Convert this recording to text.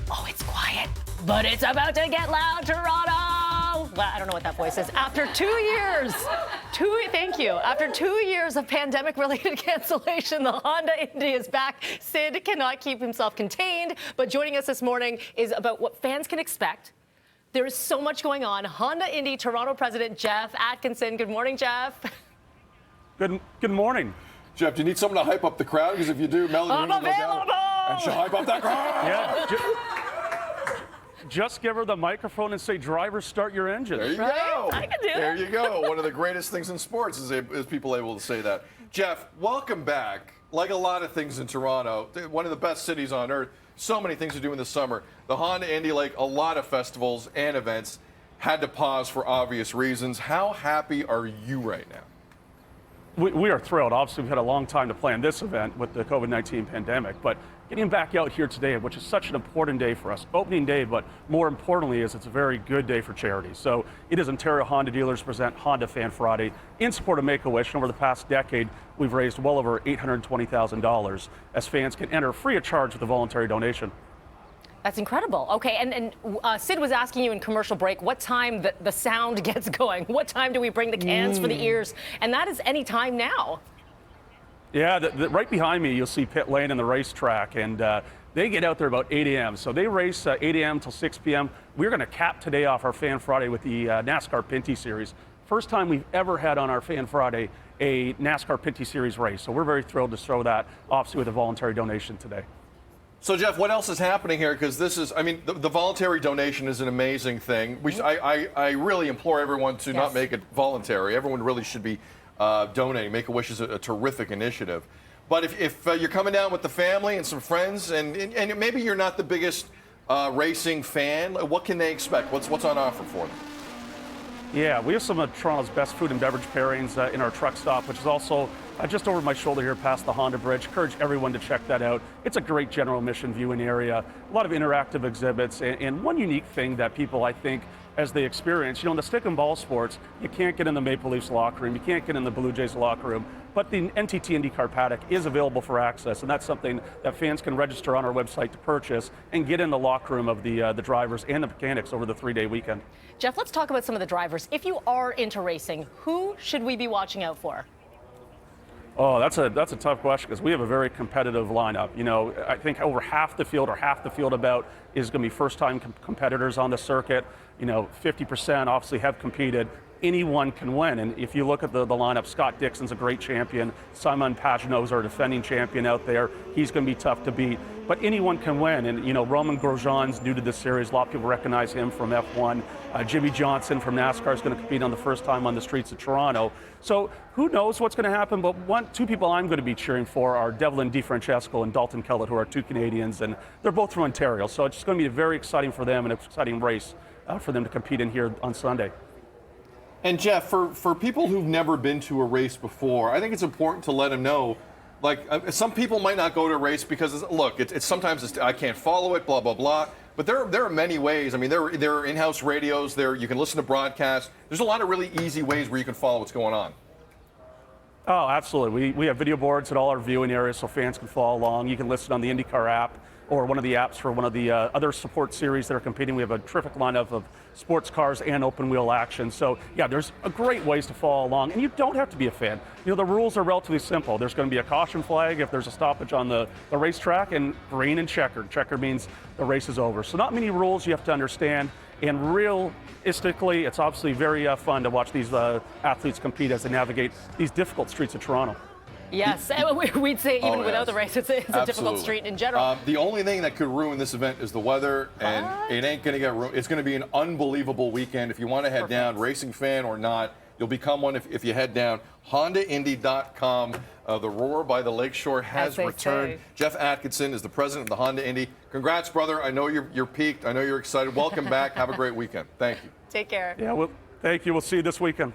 Oh, it's quiet, but it's about to get loud, Toronto. Well, I don't know what that voice is. After 2 years, thank you. After 2 years of pandemic-related cancellation, the Honda Indy is back. Sid cannot keep himself contained, but joining us this morning is about what fans can expect. There is so much going on. Honda Indy Toronto president Jeff Atkinson. Good morning, Jeff. Good morning. Jeff, do you need someone to hype up the crowd? Because if you do, Melanie I'm goes down available! and she'll hype up that crowd. Yeah. Just give her the microphone and say, "Driver, start your engine." There you Right? go. I can do There it. you go. One of the greatest things in sports is people able to say that. Jeff, welcome back. Like a lot of things in Toronto, one of the best cities on earth. So many things to do in the summer. The Honda Indy, like a lot of festivals and events, had to pause for obvious reasons. How happy are you right now? We are thrilled. Obviously, we've had a long time to plan this event with the COVID-19 pandemic, but getting back out here today, which is such an important day for us, opening day, but more importantly is it's a very good day for charity. So it is Ontario Honda Dealers present Honda Fan Friday in support of Make-A-Wish. Over the past decade, we've raised well over $820,000 as fans can enter free of charge with a voluntary donation. That's incredible. Okay, and Sid was asking you in commercial break what time the sound gets going. What time do we bring the cans for the ears? And that is any time now. Yeah, right behind me, you'll see pit lane and the racetrack, and they get out there about 8 a.m. So they race 8 a.m. till 6 p.m. We're going to cap today off our Fan Friday with the NASCAR Pinty Series. First time we've ever had on our Fan Friday a NASCAR Pinty Series race. So we're very thrilled to throw that, obviously, with a voluntary donation today. So, Jeff, what else is happening here? Because this is, I mean, the voluntary donation is an amazing thing. I really implore everyone to not make it voluntary. Everyone really should be donating. Make-A-Wish is a terrific initiative. But if you're coming down with the family and some friends, and maybe you're not the biggest racing fan, what can they expect? What's on offer for them? Yeah, we have some of Toronto's best food and beverage pairings in our truck stop, which is also just over my shoulder here past the Honda Bridge. Encourage everyone to check that out. It's a great general mission viewing area, a lot of interactive exhibits, and one unique thing that people, I think, as they experience, in the stick and ball sports, you can't get in the Maple Leafs locker room, you can't get in the Blue Jays locker room, but the NTT IndyCar paddock is available for access, and that's something that fans can register on our website to purchase and get in the locker room of the drivers and the mechanics over the 3-day weekend. Jeff, let's talk about some of the drivers. If you are into racing, who should we be watching out for? Oh, that's a tough question because we have a very competitive lineup. I think over half the field about is going to be first-time competitors on the circuit. 50% obviously have competed. Anyone can win, and if you look at the lineup, Scott Dixon's a great champion. Simon Pagenaud's our defending champion out there. He's going to be tough to beat, but anyone can win. And Roman Grosjean's new to this series. A lot of people recognize him from F1. Jimmy Johnson from NASCAR is going to compete on the first time on the streets of Toronto. So who knows what's going to happen? But two people I'm going to be cheering for are Devlin DeFrancesco and Dalton Kellett, who are two Canadians, and they're both from Ontario. So it's going to be very exciting for them and an exciting race for them to compete in here on Sunday. And Jeff, for people who've never been to a race before, I think it's important to let them know, some people might not go to a race because, look, it's sometimes I can't follow it, blah, blah, blah. But there are many ways. I mean, there are in-house radios. You can listen to broadcasts. There's a lot of really easy ways where you can follow what's going on. Oh, absolutely. We have video boards at all our viewing areas so fans can follow along. You can listen on the IndyCar app or one of the apps for one of the other support series that are competing. We have a terrific lineup of sports cars and open wheel action. So yeah, there's a great ways to follow along, and you don't have to be a fan. The rules are relatively simple. There's going to be a caution flag if there's a stoppage on the racetrack, and green and checkered. Checker means the race is over. So not many rules you have to understand, and realistically, it's obviously very fun to watch these athletes compete as they navigate these difficult streets of Toronto. Yes, we'd say even without the race, it's a difficult street in general. The only thing that could ruin this event is the weather, and it ain't going to get ruined. It's going to be an unbelievable weekend. If you want to head down, racing fan or not, you'll become one if you head down. HondaIndy.com. The roar by the lakeshore has returned. Jeff Atkinson is the president of the Honda Indy. Congrats, brother. I know you're peaked. I know you're excited. Welcome back. Have a great weekend. Thank you. Take care. Yeah, well, thank you. We'll see you this weekend.